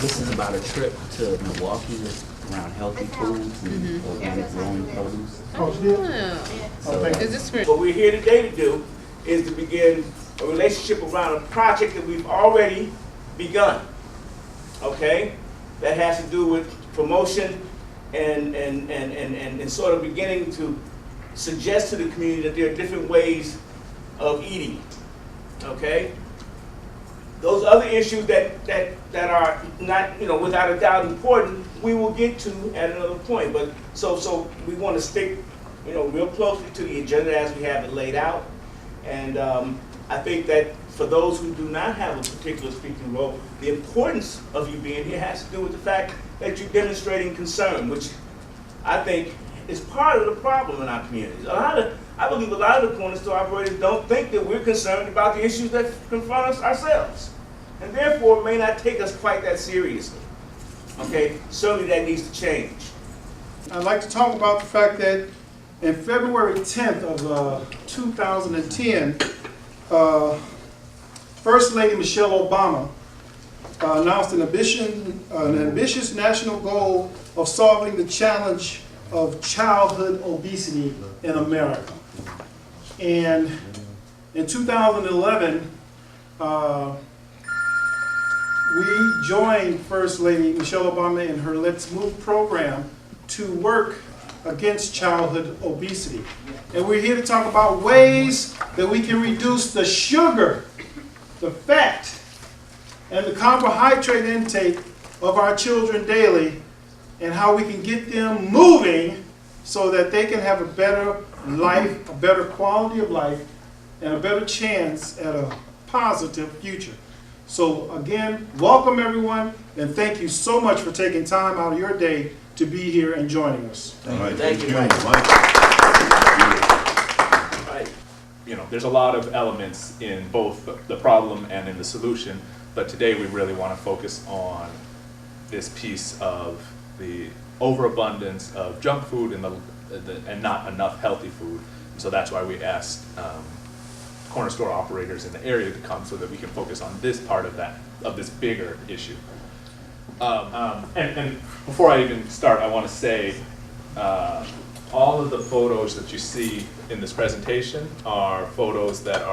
This is about a trip to Milwaukee around healthy foods and organic growing produce. So, Is this for? What we're here today to do is to begin a relationship around a project that we've already begun, okay? That has to do with promotion and sort of beginning to suggest to the community that there are different ways of eating, okay? Those other issues that are not, without a doubt important, we will get to at another point. But so we want to stick, real closely to the agenda as we have it laid out. And I think that for those who do not have a particular speaking role, the importance of you being here has to do with the fact that you're demonstrating concern, which I think is part of the problem in our communities. I believe a lot of the corner store operators don't think that we're concerned about the issues that confront us ourselves, and therefore may not take us quite that seriously. Okay, certainly that needs to change. I'd like to talk about the fact that in February 10th of 2010, First Lady Michelle Obama announced an ambitious national goal of solving the challenge of childhood obesity in America. And in 2011, we joined First Lady Michelle Obama in her Let's Move program to work against childhood obesity. And we're here to talk about ways that we can reduce the sugar, the fat, and the carbohydrate intake of our children daily, and how we can get them moving so that they can have a better life, a better quality of life, and a better chance at a positive future. So again, welcome everyone, and thank you so much for taking time out of your day to be here and joining us. Thank you. Right. There's a lot of elements in both the problem and in the solution, but today we really want to focus on this piece of the overabundance of junk food and not enough healthy food. And so that's why we asked corner store operators in the area to come so that we can focus on this part of this bigger issue. And before I even start, I want to say all of the photos that you see in this presentation are photos that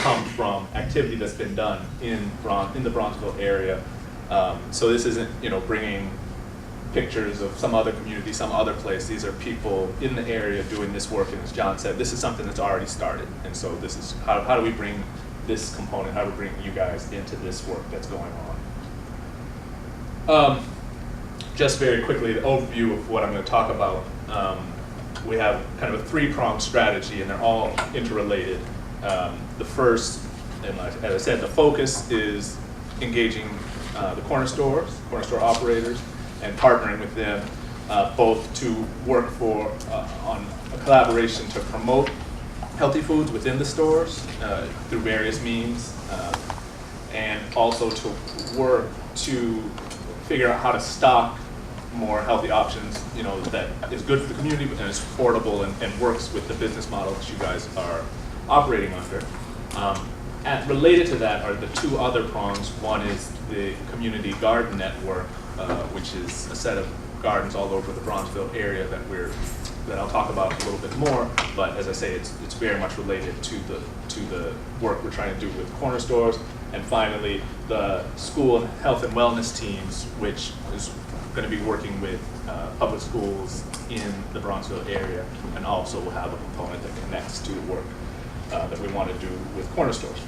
come from activity that's been done in the Bronzeville area. So this isn't bringing pictures of some other community, some other place. These are people in the area doing this work, and as John said, this is something that's already started. And so this is how do we bring this component, how do we bring you guys into this work that's going on. Just very quickly, the overview of what I'm going to talk about. We have kind of a three-pronged strategy, and they're all interrelated. The first, and as I said, the focus is engaging the corner store operators, and partnering with them both to work on a collaboration to promote healthy foods within the stores through various means, and also to work to figure out how to stock more healthy options, that is good for the community and is affordable and works with the business model that you guys are operating under. And related to that are the two other prongs. One is the community garden network, which is a set of gardens all over the Bronzeville area that I'll talk about a little bit more. But as I say, it's very much related to the work we're trying to do with corner stores. And finally, the school and health and wellness teams, which is going to be working with public schools in the Bronzeville area, and also will have a component that connects to the work that we want to do with corner stores.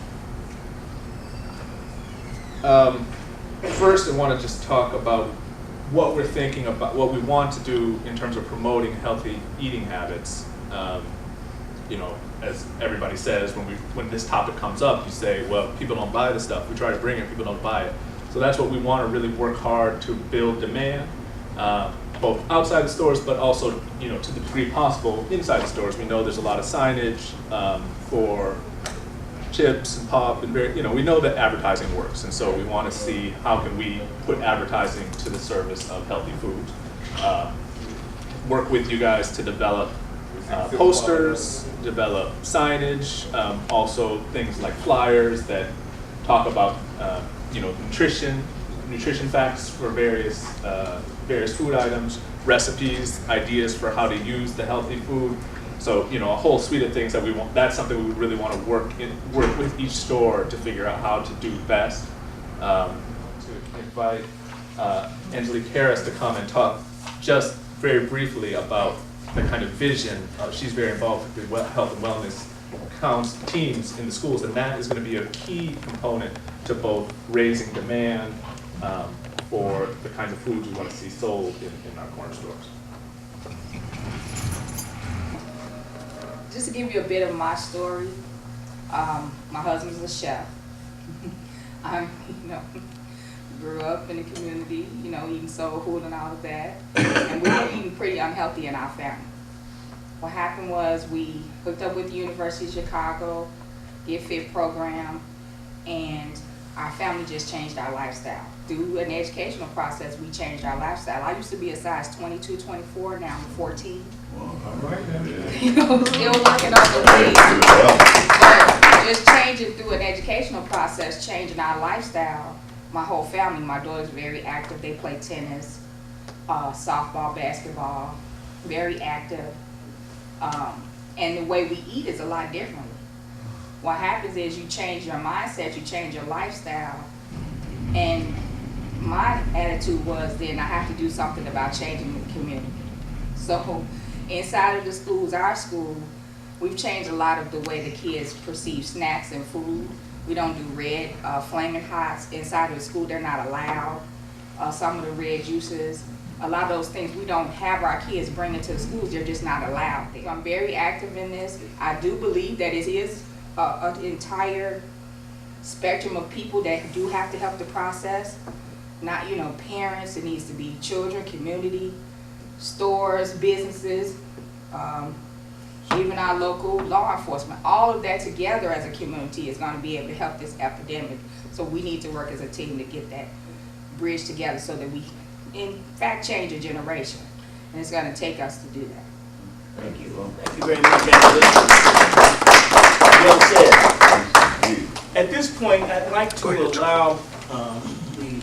First, I want to just talk about what we're thinking about, what we want to do in terms of promoting healthy eating habits. As everybody says, when this topic comes up, you say, well, people don't buy the stuff. We try to bring it, people don't buy it. So that's what we want to really work hard to build demand, both outside the stores, but also, to the degree possible, inside the stores. We know there's a lot of signage for chips and pop, and we know that advertising works, and so we want to see how can we put advertising to the service of healthy food. Work with you guys to develop posters, develop signage, also things like flyers that talk about nutrition, nutrition facts for various food items, recipes, ideas for how to use the healthy food. So, a whole suite of things that we want. That's something we would really want to work with each store to figure out how to do best. To invite Angelique Harris to come and talk just very briefly about the kind of vision. She's very involved with the health and wellness teams in the schools, and that is going to be a key component to both raising demand for the kinds of foods we want to see sold in our corner stores. Just to give you a bit of my story, my husband's a chef. I grew up in the community, eating soul food and all of that, and we were eating pretty unhealthy in our family. What happened was we hooked up with the University of Chicago, Get Fit program, and our family just changed our lifestyle. Through an educational process, we changed our lifestyle. I used to be a size 22, 24, now I'm 14. Still working on the weight. But just changing through an educational process, changing our lifestyle. My whole family, my daughter's very active. They play tennis, softball, basketball, very active. And the way we eat is a lot different. What happens is you change your mindset, you change your lifestyle. And my attitude was then I have to do something about changing the community. So inside of the schools, our school, we've changed a lot of the way the kids perceive snacks and food. We don't do red Flaming Hots. Inside of the school, they're not allowed. Some of the red juices, a lot of those things we don't have our kids bring into the schools. They're just not allowed. I'm very active in this. I do believe that it is an entire spectrum of people that do have to help the process. Not, parents. It needs to be children, community, stores, businesses, even our local law enforcement. All of that together as a community is going to be able to help this epidemic. So we need to work as a team to get that bridge together so that we, in fact, change a generation. And it's going to take us to do that. Thank you. Thank you very much, Angelique. Well said. At this point, I'd like to allow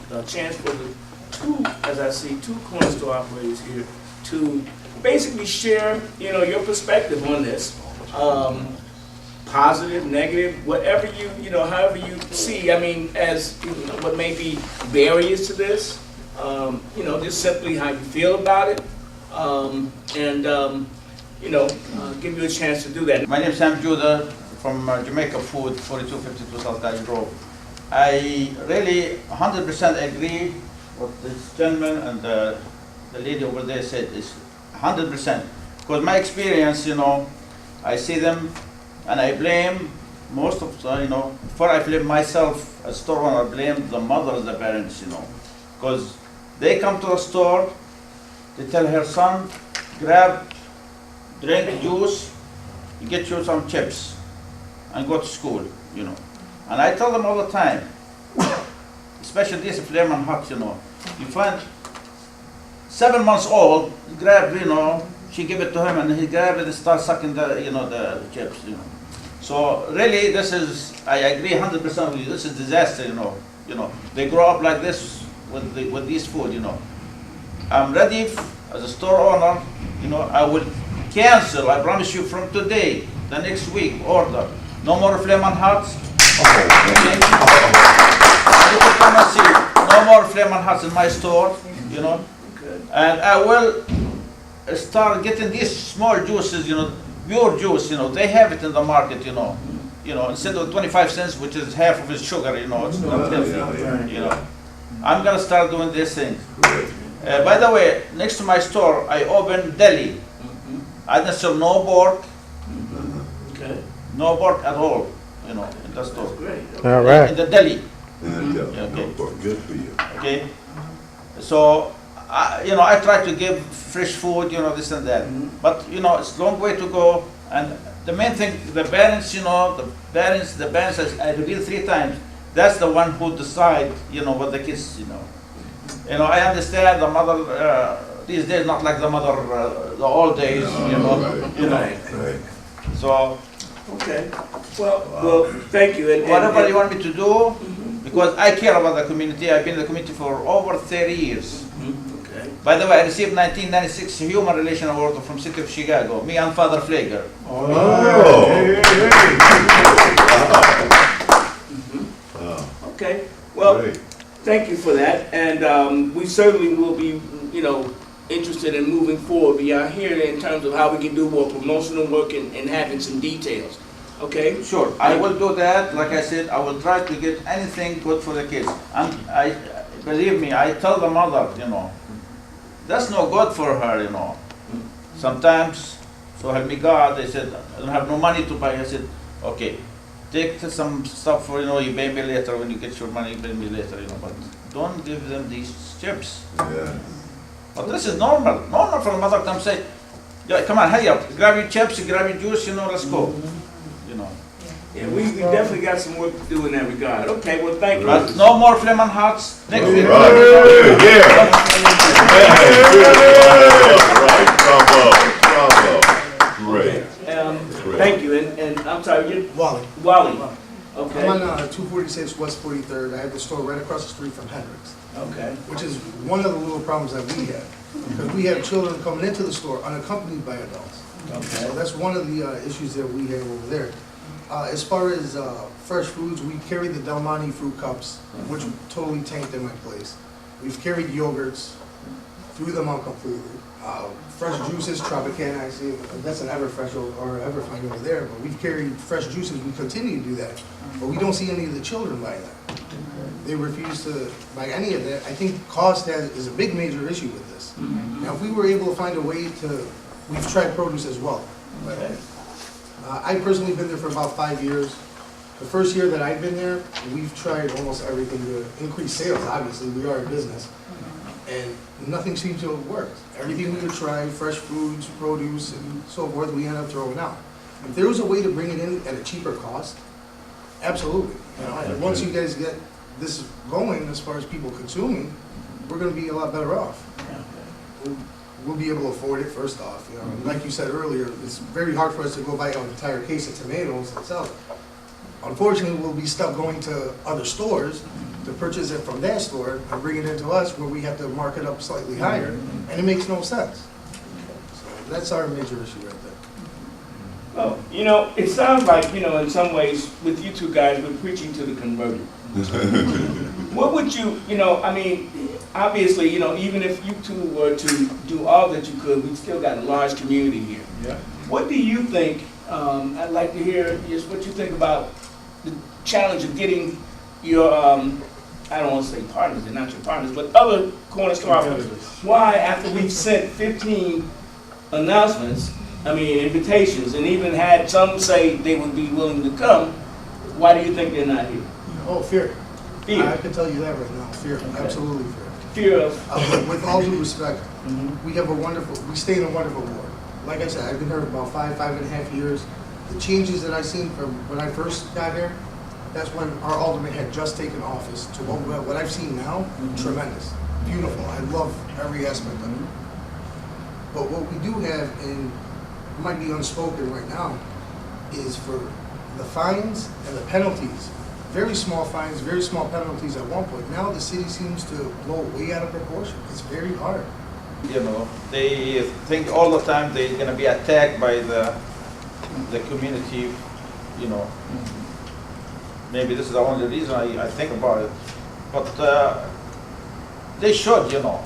the chance for the two corner store operators here to basically share, your perspective on this. Positive, negative, whatever however you see. I mean, as what may be barriers to this. Just simply how you feel about it, give you a chance to do that. My name is Sam Judah from Jamaica Food, 4252 South Garden Grove. I really 100% agree with this gentleman and the lady over there said. It's 100%. Because my experience, I see them and I blame most of before I blame myself as store owner, I blame the mothers, the parents, because they come to the store, they tell her son, drink juice, get you some chips, and go to school, And I tell them all the time, especially this Flamin' Hot, you find 7 months old, she give it to him, and he grab it and start sucking the chips, So really, this is, I agree 100% with you. This is disaster, They grow up like this with this food, I'm ready as a store owner, I will cancel. I promise you from today, the next week, order no more Flamin' Hots. Okay. You can come and see no more Flamin' Hots in my store, and I will start getting these small juices, pure juice, they have it in the market, instead of 25 cents, which is half of its sugar, it's not healthy, I'm gonna start doing these things. By the way, next to my store, I opened deli. I didn't sell no pork, no pork at all, in the store. All right. In the deli. Okay. Good for you. Okay. So, I try to give fresh food, this and that. But, it's a long way to go. And the main thing, the parents, the parents, as I revealed 3 times, that's the one who decide, what the kids, I understand the mother, these days not like the mother, the old days, Right. So, Okay. Well, thank you. whatever you want me to do, Because I care about the community. I've been in the community for over 30 years. Okay. By the way, I received 1996 Human Relation Award from City of Chicago. Me and Father Flager. Oh. Okay. Well, Great. thank you for that, and we certainly will be, you know, interested in moving forward beyond here in terms of how we can do more promotional work and having some details. Okay? Sure, I will do that. Like I said, I will try to get anything good for the kids. And believe me, I tell the mother, you know, that's no good for her, you know. Sometimes, so help me God, they said, I don't have no money to buy. I said, okay, take some stuff for, you know, you pay me later. When you get your money, you pay me later, you know, but don't give them these chips. Yeah. But this is normal for a mother to come say, yeah, come on, hurry up, grab your chips, grab your juice, you know, let's go. You know. Yeah, we definitely got some work to do in that regard. Okay, well, thank you. But no more flaming hearts next week. Right. Yeah. Right. Bravo. Great. Thank you, and I'm sorry, you Wally. Wally. I'm Okay. on 246 West 43rd. I have the store right across the street from Hendrix, Okay. which is one of the little problems that we have. Because we have children coming into the store unaccompanied by adults. So that's one of the issues that we have over there. As far as fresh foods, we carry the Del Monte fruit cups, which totally tanked in my place. We've carried yogurts, threw them out completely. Fresh juices, Tropicana, actually, that's an Everfresh or Everfind over there, but we've carried fresh juices, we continue to do that. But we don't see any of the children buying that. They refuse to buy any of that. I think cost is a big major issue with this. Now, if we were able to find a way to, we've tried produce as well. But, I personally been there for about 5 years. The first year that I've been there, we've tried almost everything to increase sales, obviously, we are a business. And nothing seems to have worked. Everything we would try, fresh foods, produce, and so forth, we end up throwing out. If there was a way to bring it in at a cheaper cost, absolutely. You know, and once you guys get this going, as far as people consuming, we're gonna be a lot better off. We'll be able to afford it, first off. You know, and like you said earlier, it's very hard for us to go buy an entire case of tomatoes and sell it. Unfortunately, we'll be stuck going to other stores to purchase it from that store and bring it into us where we have to mark it up slightly higher, and it makes no sense. So that's our major issue right there. Well, you know, it sounds like, you know, in some ways, with you two guys, we're preaching to the converted. What would you, you know, I mean, obviously, you know, even if you two were to do all that you could, we've still got a large community here. Yeah. What do you think, I'd like to hear just what you think about the challenge of getting your, I don't want to say partners, they're not your partners, but other corner store operators. Why, after we've sent 15 announcements, I mean, invitations, and even had some say they would be willing to come, why do you think they're not here? Oh, fear. Fear. I can tell you that right now, fear, absolutely fear. Fear of, With all due respect, we have we stay in a wonderful ward. Like I said, I've been here about 5.5 years. The changes that I've seen from when I first got here, that's when our alderman had just taken office, to what I've seen now, tremendous, beautiful. I love every aspect of it. But what we do have, and might be unspoken right now, is for the fines and the penalties. Very small fines, very small penalties at one point. Now the city seems to blow way out of proportion. It's very hard. You know, they think all the time they're going to be attacked by the community, you know. Maybe this is the only reason I think about it. But they should, you know.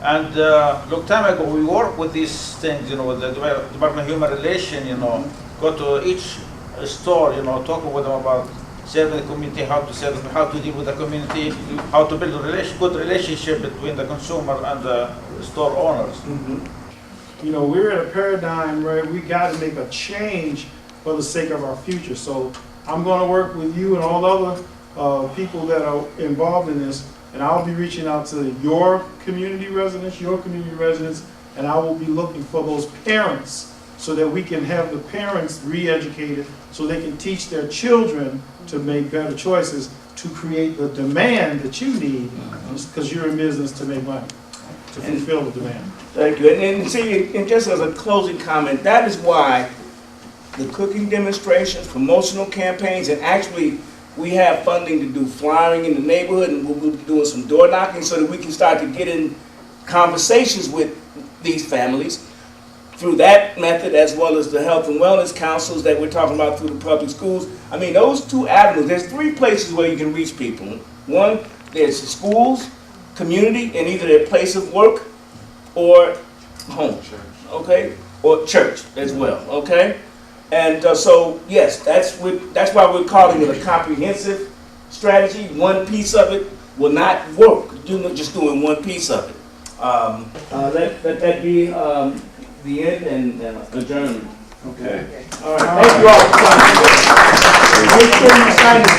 And long time ago, we worked with these things, you know, with the Department of Human Relations, you know, go to each store, you know, talking with them about serving the community, how to serve them, how to deal with the community, how to build a good relationship between the consumer and the store owners. You know, we're in a paradigm where we got to make a change for the sake of our future. So I'm going to work with you and all the other people that are involved in this, and I'll be reaching out to your community residents, and I will be looking for those parents so that we can have the parents re-educated so they can teach their children to make better choices to create the demand that you need, because you're in business to make money, to fulfill the demand. thank you. And see, and just as a closing comment, that is why the cooking demonstrations, promotional campaigns, and actually we have funding to do flyering in the neighborhood, and we'll be doing some door knocking so that we can start to get in conversations with these families through that method, as well as the health and wellness councils that we're talking about through the public schools. I mean, those two avenues, there's three places where you can reach people. One, there's the schools, community, and either their place of work or home, okay? Or church as well, okay? And so, yes, that's why we're calling it a comprehensive strategy. One piece of it will not work, just doing one piece of it. Let that be the end and adjournment. Okay. All right. Thank you all for coming. Make sure you sign the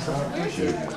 sign-in sheet.